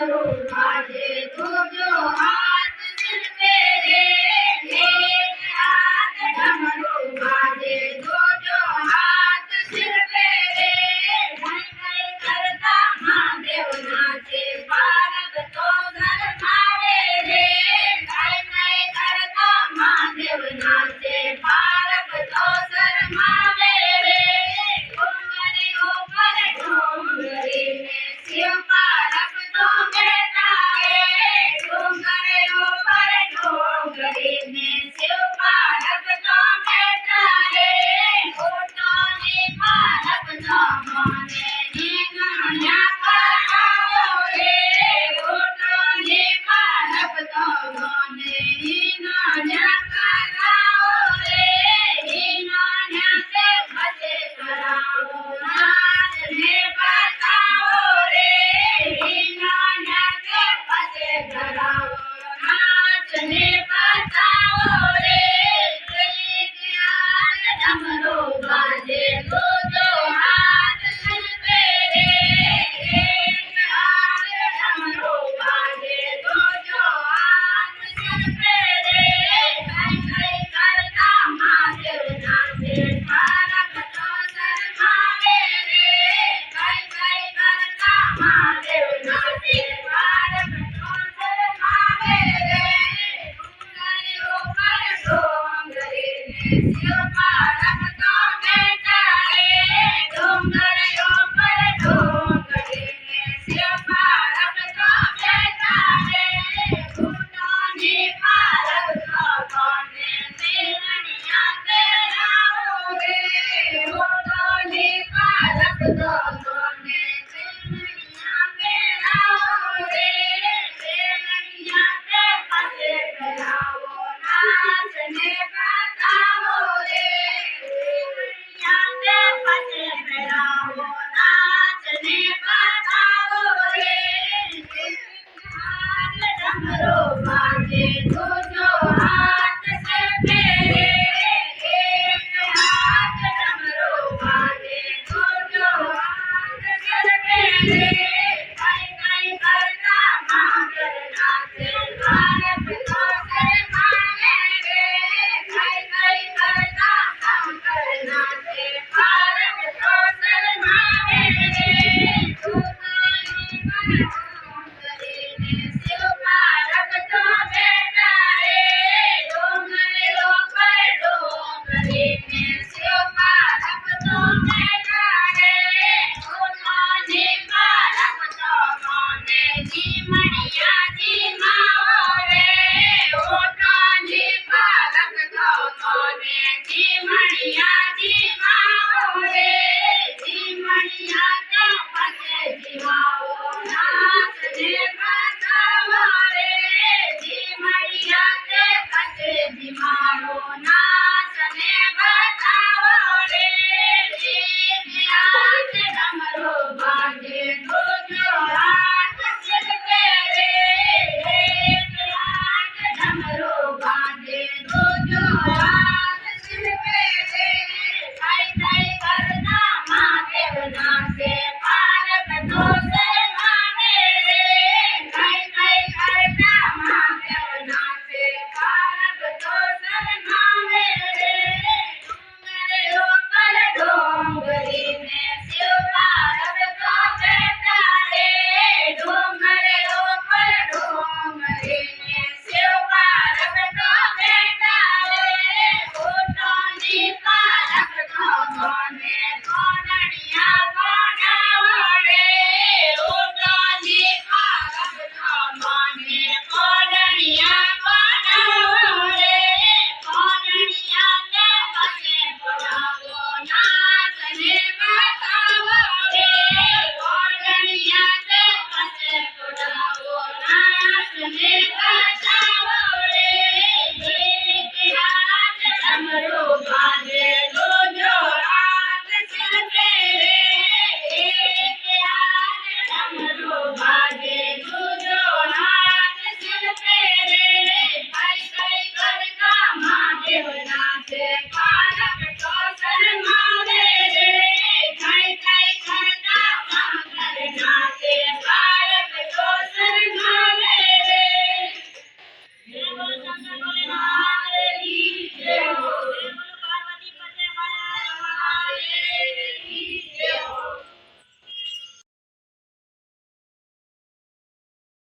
डमरू बाजे तो जो हाथ सिर पे रे, एक हाथ डमरू बाजे तो जो हाथ सिर पे रे, ढाई ढाई करता महादेव नाचे बालक तो शरमावे रे, ढाई ढाई करता महादेव नाचे बालक तो शरमावे रे, डोंगरी ऊपर डोंगरी में शिव पालक तो बैठा है, डोंगरी ऊपर डोंगरी में शिव पालक तो बैठा है, ऊँटों ने पालक तो मोने नींगणिया कराओ रे, ऊँटों ने पालक तो मोने नींगणिया कराओ रे, नींगणिया से बचे कराओ नाचने बताओ रे, नींगणिया से बचे कराओ नाचने बताओ रे, एक हाथ डमरू बाजे तो जो हाथ सिर पे रे, एक हाथ डमरू बाजे तो जो हाथ सिर पे रे, ढाई ढाई करता महादेव नाचे बालक तो शरमावे रे, ढाई ढाई करता महादेव नाचे बालक तो शरमावे रे, डोंगरी ऊपर डोंगरी में शिव पालक तो बैठा है, डोंगरी ऊपर डोंगरी में शिव पालक तो बैठा है, ऊँटों ने पालक तो मोने नींगणिया कराओ रे, ऊँटों ने पालक तो मोने नींगणिया कराओ रे, नींगणिया से बचे कराओ नाचने बताओ रे, नींगणिया से बचे कराओ नाचने बताओ रे, हाथ डमरू बाजे तो जो हाथ सिर पे रे, एक हाथ डमरू बाजे तो जो हाथ सिर पे रे, ढाई ढाई करता महादेव नाचे बालक तो शरमावे रे, ढाई ढाई करता शंकर नाचे बालक तो शरमावे रे, डोंगरी में शिव पालक तो बैठा है, डोंगरी ऊपर डोंगरी में शिव पालक तो बैठा है, ऊँटों ने पालक तो मोने नींगणिया जिमाओ रे, ऊँटों ने पालक तो मोने नींगणिया जिमाओ रे, नींगणिया से बचे जिमाओ नाचने